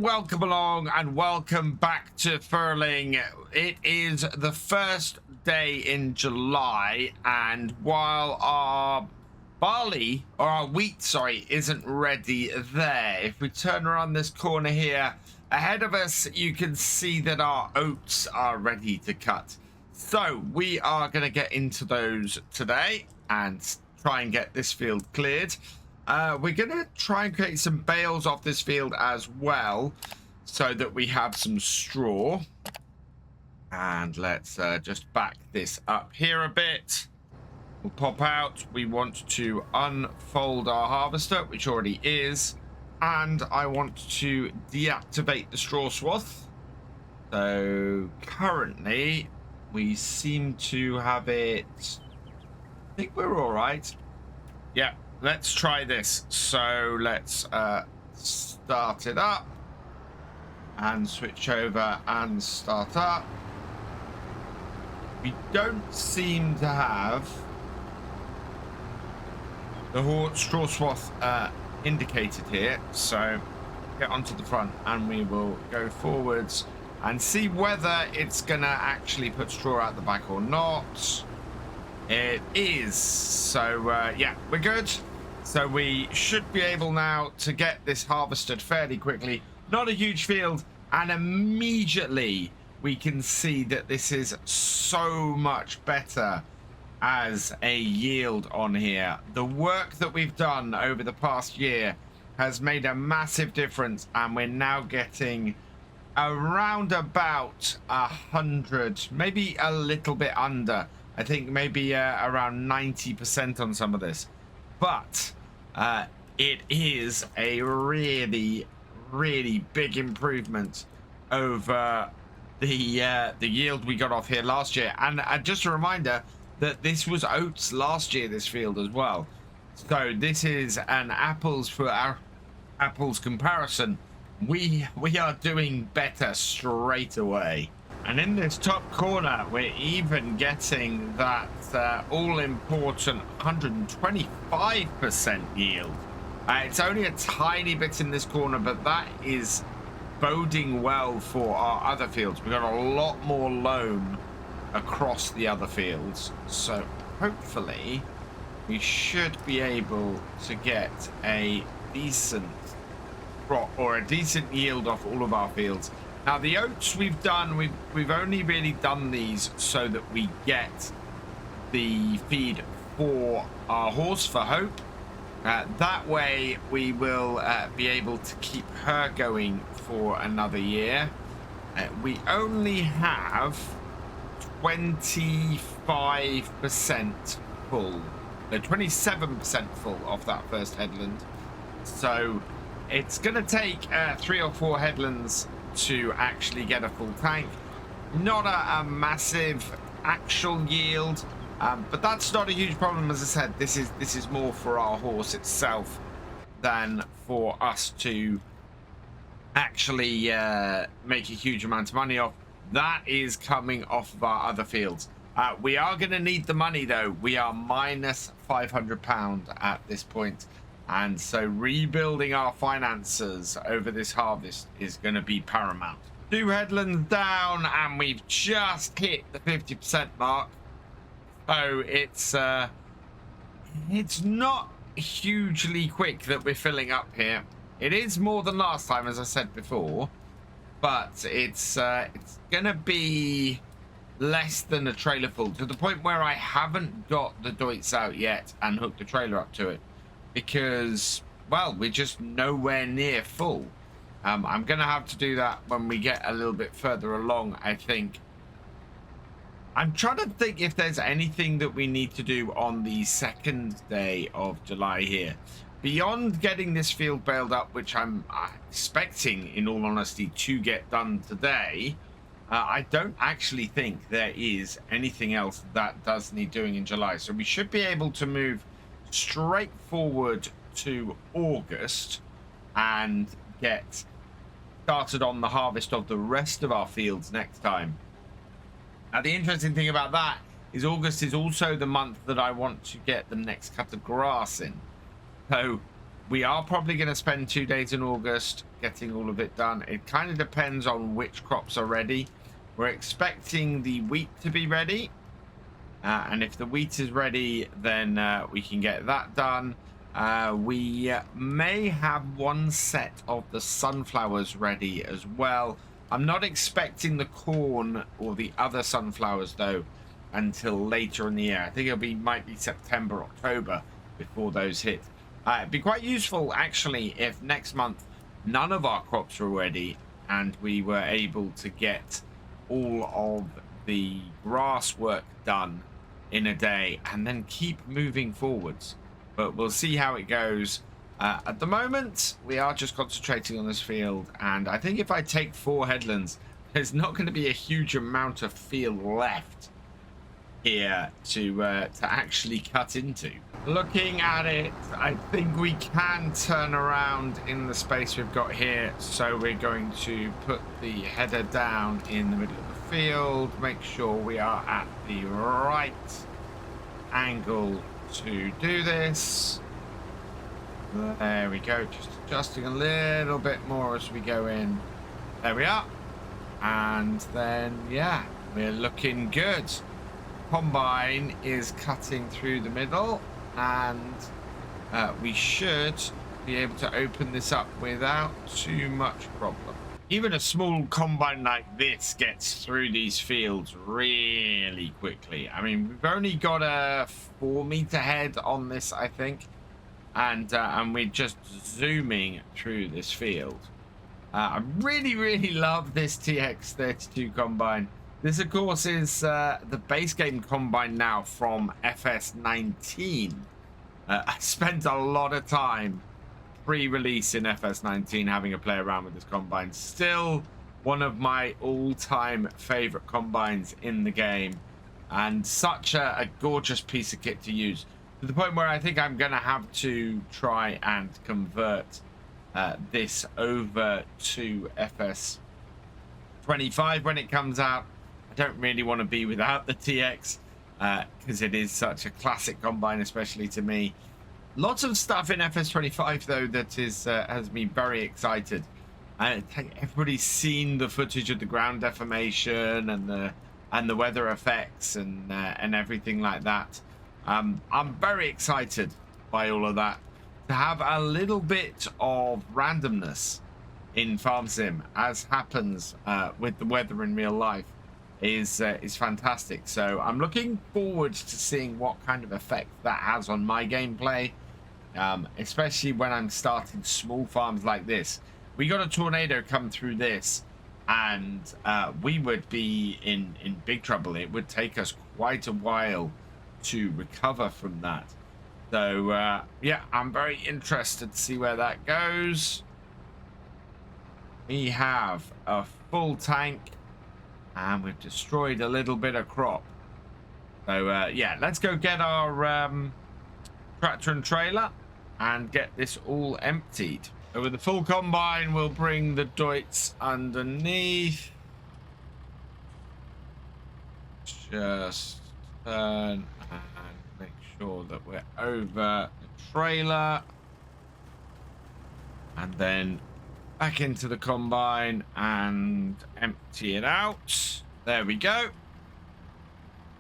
welcome along and welcome back to Frühling. It is the first day in July, and while our barley, or our wheat, sorry, isn't ready there, if we turn around this corner here, ahead of us, you can see that our oats are ready to cut. So we are going to get into those today and try and get this field cleared. We're going to try and create some bales off this field as well, so that we have some straw. And let's just back this up here a bit. We'll pop out. We want to unfold our harvester, which already is. And I want to deactivate the straw swath. So currently, we seem to have it. I think we're all right. Yeah. Let's try this. So let's start it up and switch over and start up. We don't seem to have the straw swath indicated here. So get onto the front and we will go forwards and see whether it's gonna actually put straw out the back or not. It is. So yeah, we're good. So we should be able now to get this harvested fairly quickly. Not a huge field, and immediately we can see that this is so much better as a yield on here. The work that we've done over the past year has made a massive difference, and we're now getting around about 100, maybe a little bit under. I think maybe around 90% on some of this. But it is a really, really big improvement over the yield we got off here last year. And just a reminder that this was oats last year, this field as well. So this is an apples for our apples comparison. We are doing better straight away. And in this top corner, we're even getting that all-important 125% yield. It's only a tiny bit in this corner, but that is boding well for our other fields. We've got a lot more loam across the other fields. So hopefully we should be able to get a decent crop or a decent yield off all of our fields. Now the oats we've done, we've only really done these so that we get the feed for our horse, for Hope. That way we will be able to keep her going for another year. We only have 25% full, no, 27% full of that first headland. So it's going to take 3 or 4 headlands to actually get a full tank. Not a massive actual yield, but that's not a huge problem. As I said, this is more for our horse itself than for us to actually make a huge amount of money off. That is coming off of our other fields. We are going to need the money though. We are minus £500 at this point. And so rebuilding our finances over this harvest is going to be paramount. 2 headlands down, and we've just hit the 50% mark. So it's not hugely quick that we're filling up here. It is more than last time, as I said before, but it's going to be less than a trailer full, to the point where I haven't got the doits out yet and hooked the trailer up to it. Because, well, we're just nowhere near full. I'm going to have to do that when we get a little bit further along, I think. I'm trying to think if there's anything that we need to do on the second day of July here. Beyond getting this field baled up, which I'm expecting, in all honesty, to get done today, I don't actually think there is anything else that does need doing in July. So we should be able to move straight forward to August and get started on the harvest of the rest of our fields next time. Now the interesting thing about that is August is also the month that I want to get the next cut of grass in. So We are probably going to spend 2 days in August getting all of it done. It kind of depends on which crops are ready. We're expecting the wheat to be ready. And if the wheat is ready, then we can get that done. We may have one set of the sunflowers ready as well. I'm not expecting the corn or the other sunflowers, though, until later in the year. I think might be September, October before those hit. It'd be quite useful, actually, if next month none of our crops were ready and we were able to get all of the grass work done in a day and then keep moving forwards. But we'll see how it goes. At the moment, we are just concentrating on this field, and I think if I take 4 headlands, there's not going to be a huge amount of field left here to actually cut into. Looking at it, I think we can turn around in the space we've got here. So we're going to put the header down in the middle of the field, make sure we are at the right angle to do this. There we go, just adjusting a little bit more as we go in. There we are. And then, yeah, we're looking good. Combine is cutting through the middle, and we should be able to open this up without too much problem. Even a small combine like this gets through these fields really quickly. I mean, we've only got a 4-meter head on this, I think, and we're just zooming through this field. I really love this TX32 combine. This, of course, is the base game combine now from FS19. I spent a lot of time pre-release in FS19 having a play around with this combine. Still one of my all-time favorite combines in the game, and such a gorgeous piece of kit to use, to the point where I think I'm going to have to try and convert this over to FS25 when it comes out. I don't really want to be without the TX because it is such a classic combine, especially to me. Lots of stuff in FS25 though that is has me very excited. I think everybody's seen the footage of the ground deformation and the weather effects and everything like that. I'm very excited by all of that. To have a little bit of randomness in Farm Sim, as happens with the weather in real life, is fantastic. So I'm looking forward to seeing what kind of effect that has on my gameplay, especially when I'm starting small farms like this. We got a tornado come through this, and we would be in big trouble. It would take us quite a while to recover from that. So yeah, I'm very interested to see where that goes. We have a full tank, and we've destroyed a little bit of crop. So yeah, let's go get our tractor and trailer and get this all emptied. So with the full combine, we'll bring the Deutz underneath. Just turn and make sure that we're over the trailer. And then back into the combine and empty it out. There we go.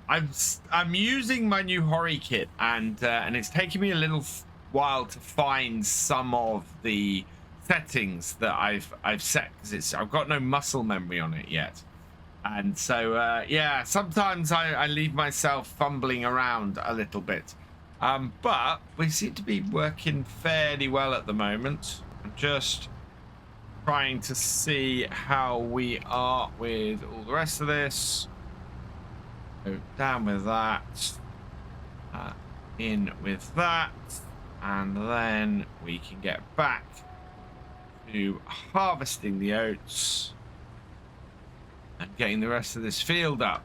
I'm using my new Hori kit, and it's taking me a little while to find some of the settings that I've set, because I've got no muscle memory on it yet. And so yeah, sometimes I leave myself fumbling around a little bit, but we seem to be working fairly well at the moment. I'm just trying to see how we are with all the rest of this. Go down with that, in with that, and then we can get back to harvesting the oats and getting the rest of this field up.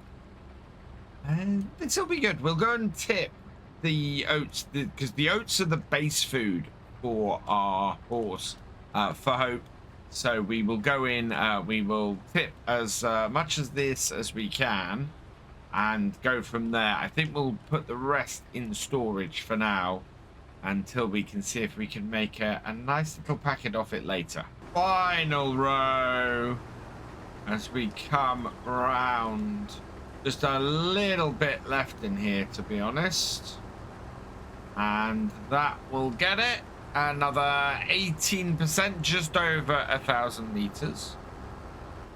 And this will be good. We'll go and tip the oats, because the oats are the base food for our horse, for Hope. So we will go in, we will tip as much of this as we can and go from there. I think we'll put the rest in storage for now, until we can see if we can make a nice little packet off it later. Final row as we come round. Just a little bit left in here, to be honest. And that will get it. Another 18%, just over 1,000 liters.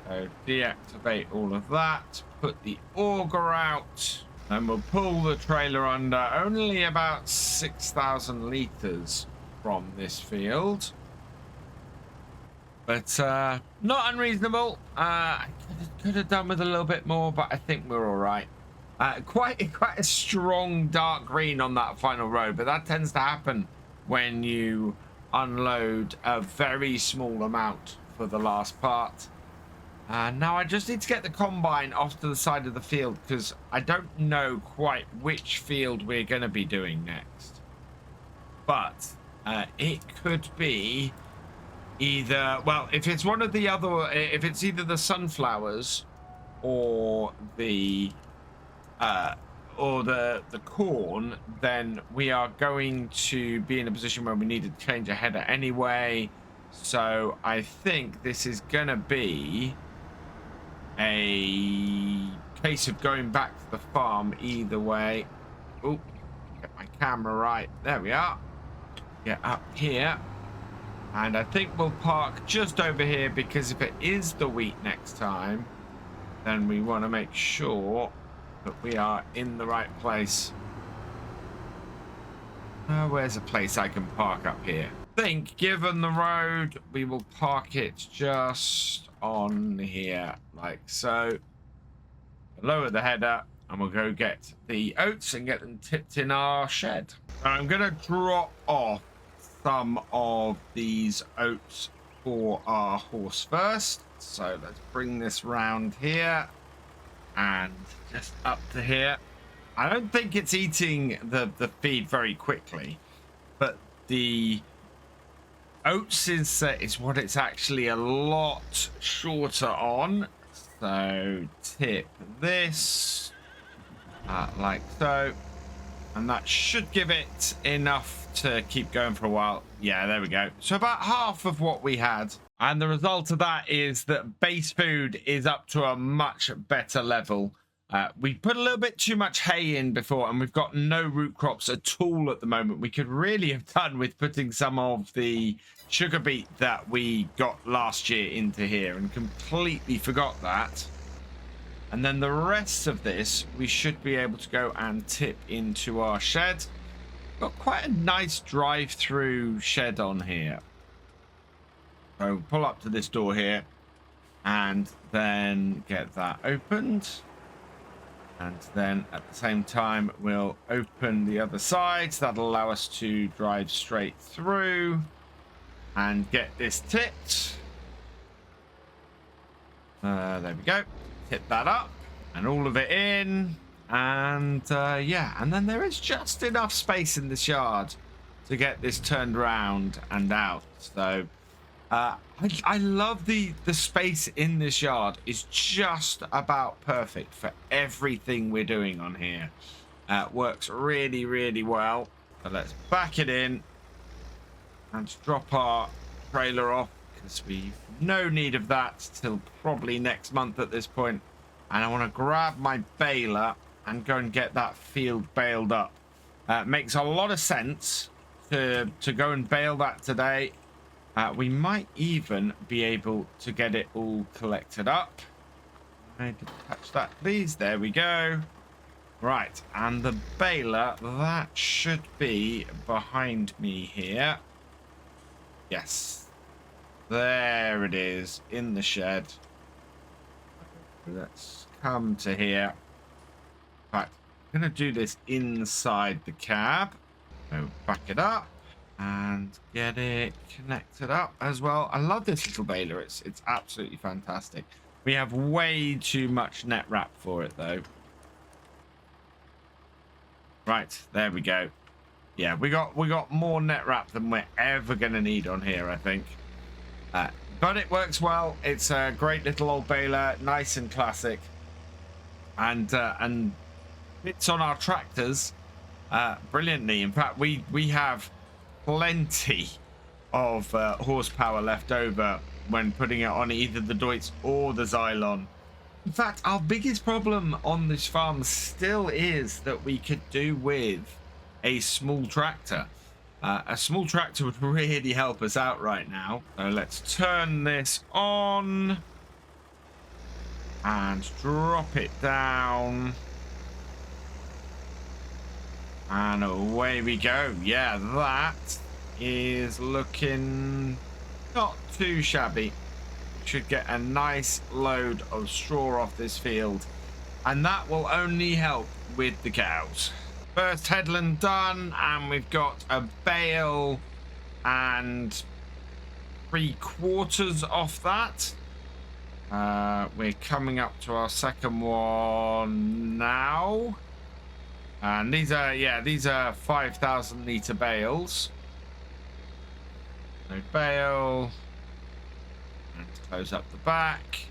So deactivate all of that. Put the auger out. And we'll pull the trailer under only about 6,000 liters from this field. But not unreasonable. I could have done with a little bit more, but I think we're all right. Quite a strong dark green on that final row, but that tends to happen when you unload a very small amount for the last part. Now I just need to get the combine off to the side of the field because I don't know quite which field we're going to be doing next. But it could be either, well, if it's one of the other, if it's either the sunflowers or the corn, then we are going to be in a position where we need to change a header anyway. So I think this is going to be a case of going back to the farm either way. Oh, get my camera right. There we are. Get up here. And I think we'll park just over here because if it is the wheat next time, then we want to make sure that we are in the right place. Where's a place I can park up here? I think, given the road, we will park it just on here, like so. Lower the header, and we'll go get the oats and get them tipped in our shed. I'm going to drop off some of these oats for our horse first. So let's bring this round here and just up to here. I don't think it's eating the feed very quickly, but the oats is what it's actually a lot shorter on. So tip this like so, and that should give it enough to keep going for a while. Yeah, there we go. So about half of what we had, and the result of that is that base food is up to a much better level. We put a little bit too much hay in before, and we've got no root crops at all at the moment. We could really have done with putting some of the sugar beet that we got last year into here, and completely forgot that. And then the rest of this, we should be able to go and tip into our shed. Got quite a nice drive-through shed on here. So pull up to this door here, and then get that opened. And then at the same time, we'll open the other side. So that'll allow us to drive straight through and get this tipped. There we go. Tip that up and all of it in. And yeah, and then there is just enough space in this yard to get this turned around and out. So I love the space in this yard is just about perfect for everything we're doing on here. Works really, really well. So let's back it in and drop our trailer off because we've no need of that till probably next month at this point. And I want to grab my baler and go and get that field baled up. Makes a lot of sense to go and bale that today. We might even be able to get it all collected up. I need to touch that, please. There we go. Right, and the baler, that should be behind me here. Yes. There it is, in the shed. Let's come to here. In fact, I'm going to do this inside the cab. So back it up. And get it connected up as well. I love this little baler. It's absolutely fantastic. We have way too much net wrap for it though. Right, there we go. Yeah, we got more net wrap than we're ever gonna need on here, I think. But it works well. It's a great little old baler, nice and classic, and fits on our tractors brilliantly. In fact, we have plenty of horsepower left over when putting it on either the Deutz or the Xylon. In fact, our biggest problem on this farm still is that we could do with a small tractor. A small tractor would really help us out right now. So let's turn this on and drop it down. And away we go. Yeah, that is looking not too shabby. Should get a nice load of straw off this field, and that will only help with the cows. First headland done, and we've got a bale and 3/4 off that. We're coming up to our second one now, and these are 5,000 litre bales. No bale. And close up the back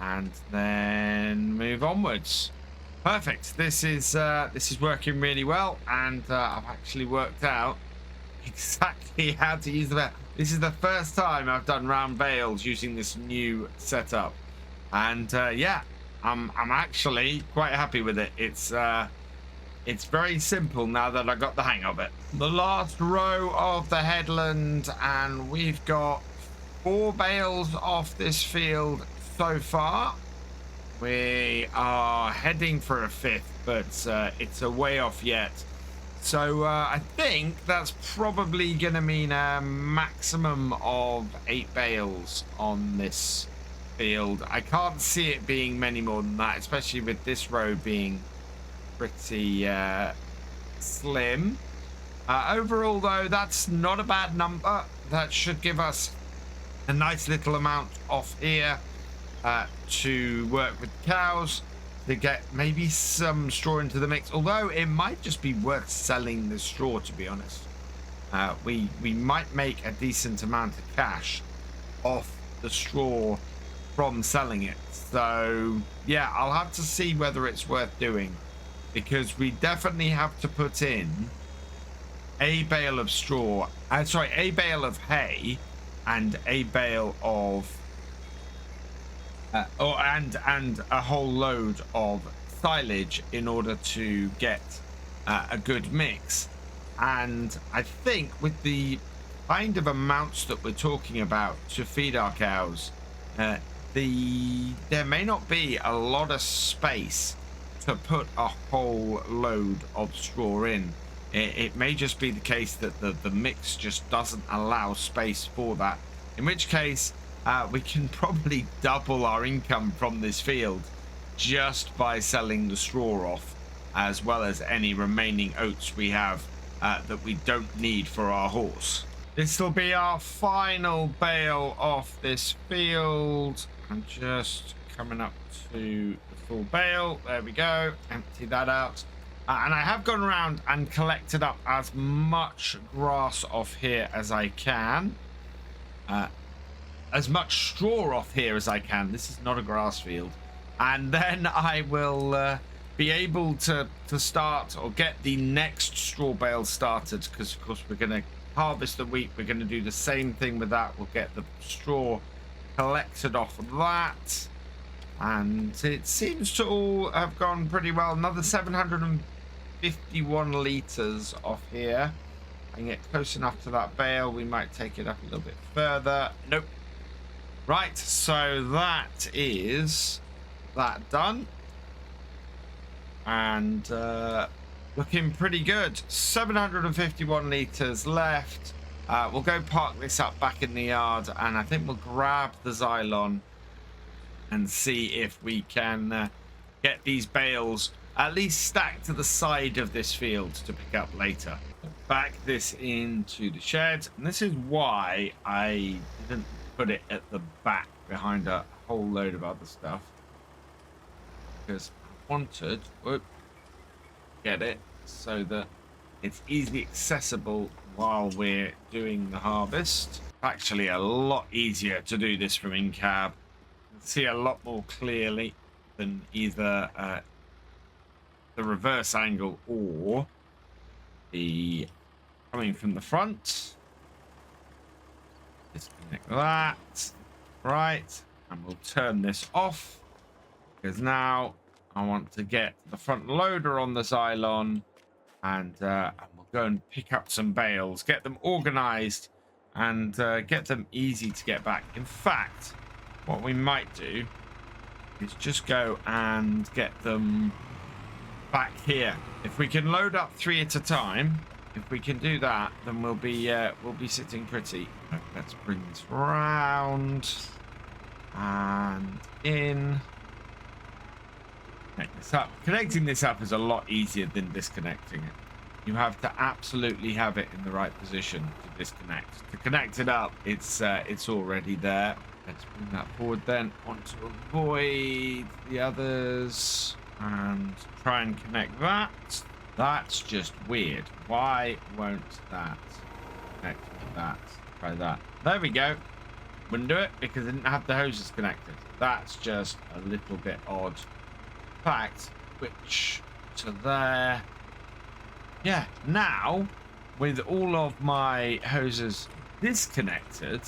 and then move onwards. Perfect. This is working really well, and I've actually worked out exactly how to use the bale. This is the first time I've done round bales using this new setup, and yeah, I'm actually quite happy with it. It's very simple now that I got the hang of it. The last row of the headland, and we've got 4 bales off this field so far. We are heading for a 5th, but it's a way off yet. So I think that's probably going to mean a maximum of 8 bales on this field. I can't see it being many more than that, especially with this road being pretty slim. Overall, though, that's not a bad number. That should give us a nice little amount off here to work with cows to get maybe some straw into the mix, although it might just be worth selling the straw, to be honest. We might make a decent amount of cash off the straw from selling it. So yeah, I'll have to see whether it's worth doing, because we definitely have to put in a bale of straw, a bale of hay and a bale of and a whole load of silage in order to get a good mix. And I think with the kind of amounts that we're talking about to feed our cows, there may not be a lot of space to put a whole load of straw in. It may just be the case that the mix just doesn't allow space for that, in which case we can probably double our income from this field just by selling the straw off, as well as any remaining oats we have that we don't need for our horse. This will be our final bale off this field. I'm just coming up to the full bale. There we go. Empty that out. And I have gone around and collected up as much grass off here as I can. As much straw off here as I can. This is not a grass field. And then I will be able to start or get the next straw bale started, because of course we're going to harvest the wheat. We're going to do the same thing with that. We'll get the straw collected off of that. And it seems to all have gone pretty well. Another 751 litres off here. I can get close enough to that bale. We might take it up a little bit further. Nope. Right, so that is that done. And looking pretty good. 751 litres left. We'll go park this up back in the yard, and I think we'll grab the Xylon and see if we can get these bales at least stacked to the side of this field to pick up later. Back this into the shed, and this is why I didn't put it at the back behind a whole load of other stuff, because I wanted get it so that it's easily accessible while we're doing the harvest. Actually a lot easier to do this from in cab. See a lot more clearly than either the reverse angle or the coming from the front. Disconnect that. Right. And we'll turn this off. Because now I want to get the front loader on the Xylon. And we'll go and pick up some bales. Get them organized. And get them easy to get back. In fact, what we might do is just go and get them back here. If we can load up 3 at a time, if we can do that, then we'll be sitting pretty. Let's bring this round and in. Connect this up. Connecting this up is a lot easier than disconnecting it. You have to absolutely have it in the right position to disconnect. To connect it up, it's already there. Let's bring that forward then. Want to avoid the others and try and connect that. That's just weird. Why won't that connect with that? Try that. There we go. Wouldn't do it because I didn't have the hoses connected. That's just a little bit odd. In fact, which to there. Yeah, now with all of my hoses disconnected,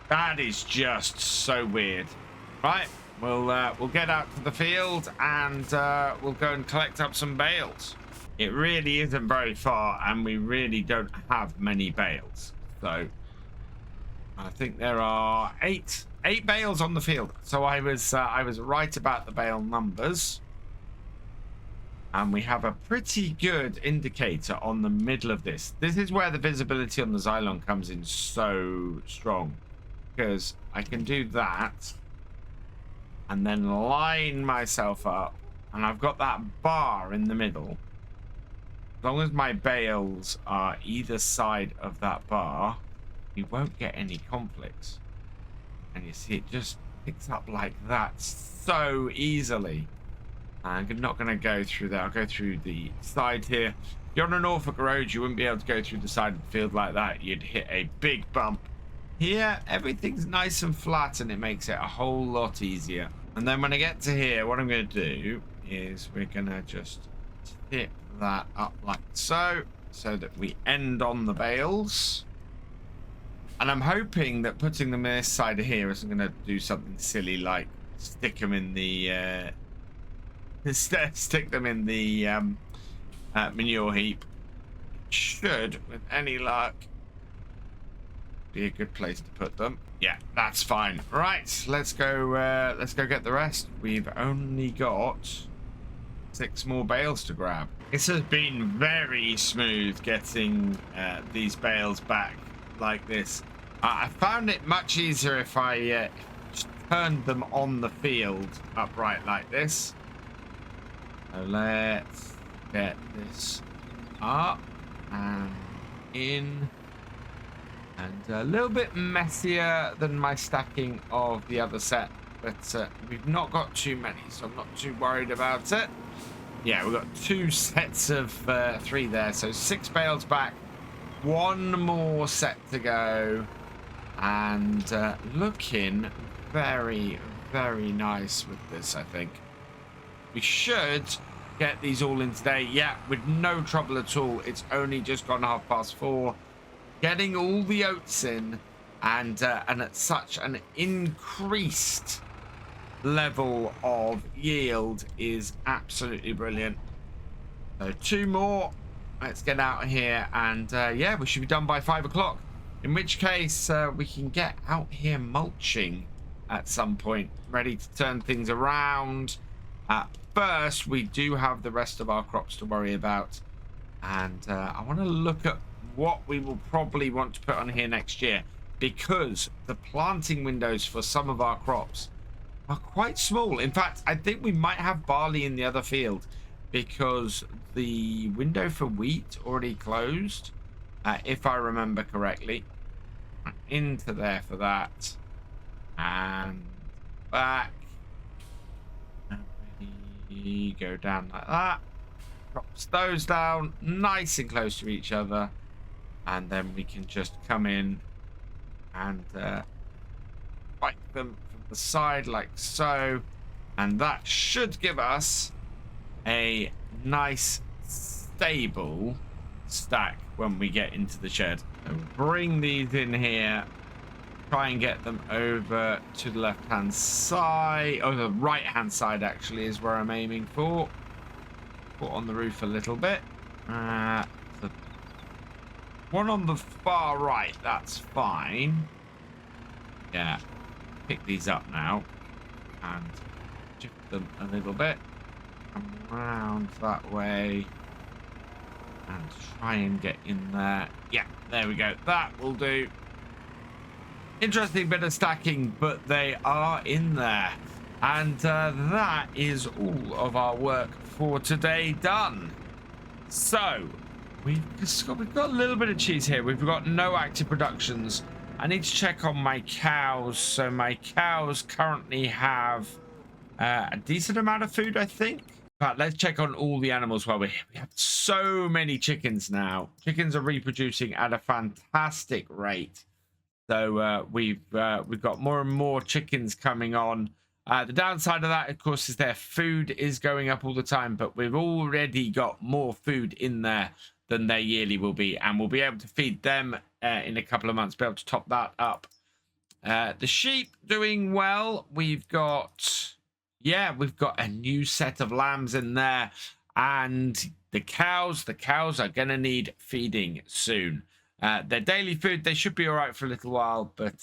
that is just so weird. Right, we'll get out to the field and we'll go and collect up some bales. It really isn't very far, and we really don't have many bales. So I think there are eight bales on the field. So I was right about the bale numbers. And we have a pretty good indicator on the middle of this. This is where the visibility on the Xylon comes in so strong. Because I can do that. And then line myself up. And I've got that bar in the middle. As long as my bales are either side of that bar, we won't get any conflicts. And you see it just picks up like that so easily. I'm not going to go through there. I'll go through the side here. If you're on a Norfolk road, you wouldn't be able to go through the side of the field like that. You'd hit a big bump. Here, everything's nice and flat, and it makes it a whole lot easier. And then when I get to here, what I'm going to do is we're going to just tip that up like so that we end on the bales. And I'm hoping that putting them this side of here isn't going to do something silly like stick them in the manure heap. It should, with any luck, be a good place to put them. Yeah, that's fine. Right, let's go get the rest. We've only got 6 more bales to grab. This has been very smooth getting these bales back like this. I found it much easier if I just turned them on the field upright like this. So let's get this up and in. And a little bit messier than my stacking of the other set, but we've not got too many, so I'm not too worried about it. Yeah, we've got 2 sets of 3 there, so 6 bales back, 1 more set to go, and looking very, very nice with this, I think. We should get these all in today, yeah, with no trouble at all. It's only just gone 4:30. Getting all the oats in, and at such an increased level of yield is absolutely brilliant. So 2 more. Let's get out of here, and yeah, we should be done by 5 o'clock. In which case, we can get out here mulching at some point, ready to turn things around. First, we do have the rest of our crops to worry about, and I want to look at what we will probably want to put on here next year, because the planting windows for some of our crops are quite small. In fact, I think we might have barley in the other field, because the window for wheat already closed, if I remember correctly. Into there for that, and back, and we go down like that. Drops those down nice and close to each other, and then we can just come in and spike them from the side like so, and that should give us a nice stable stack when we get into the shed. So bring these in here. Try and get them over to the left-hand side. Oh, the right-hand side actually is where I'm aiming for. Put on the roof a little bit. The one on the far right, that's fine. Yeah, pick these up now and shift them a little bit. Come around that way and try and get in there. Yeah, there we go. That will do. Interesting bit of stacking, but they are in there. And that is all of our work for today done. So we've got a little bit of cheese here. We've got no active productions. I need to check on my cows. So my cows currently have a decent amount of food, I think. But let's check on all the animals while we're here. We have so many chickens now. Chickens are reproducing at a fantastic rate. So we've got more and more chickens coming on. The downside of that, of course, is their food is going up all the time, but we've already got more food in there than their yearly will be, and we'll be able to feed them in a couple of months, be able to top that up. The sheep doing well. We've got a new set of lambs in there, and the cows are going to need feeding soon. Their daily food, they should be all right for a little while, but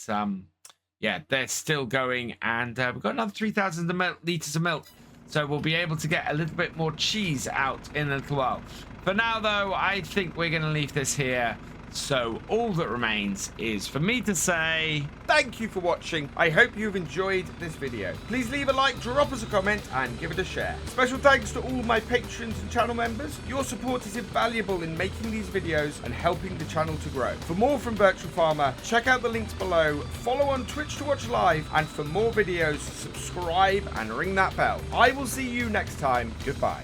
yeah, they're still going, and we've got another 3,000 litres of milk, so we'll be able to get a little bit more cheese out in a little while. For now, though, I think we're going to leave this here. So all that remains is for me to say thank you for watching. I hope you've enjoyed this video. Please leave a like, drop us a comment, and give it a share. Special thanks to all my patrons and channel members. Your support is invaluable in making these videos and helping the channel to grow. For more from Virtual Farmer, check out the links below, follow on Twitch to watch live, and for more videos, subscribe and ring that bell. I will see you next time. Goodbye.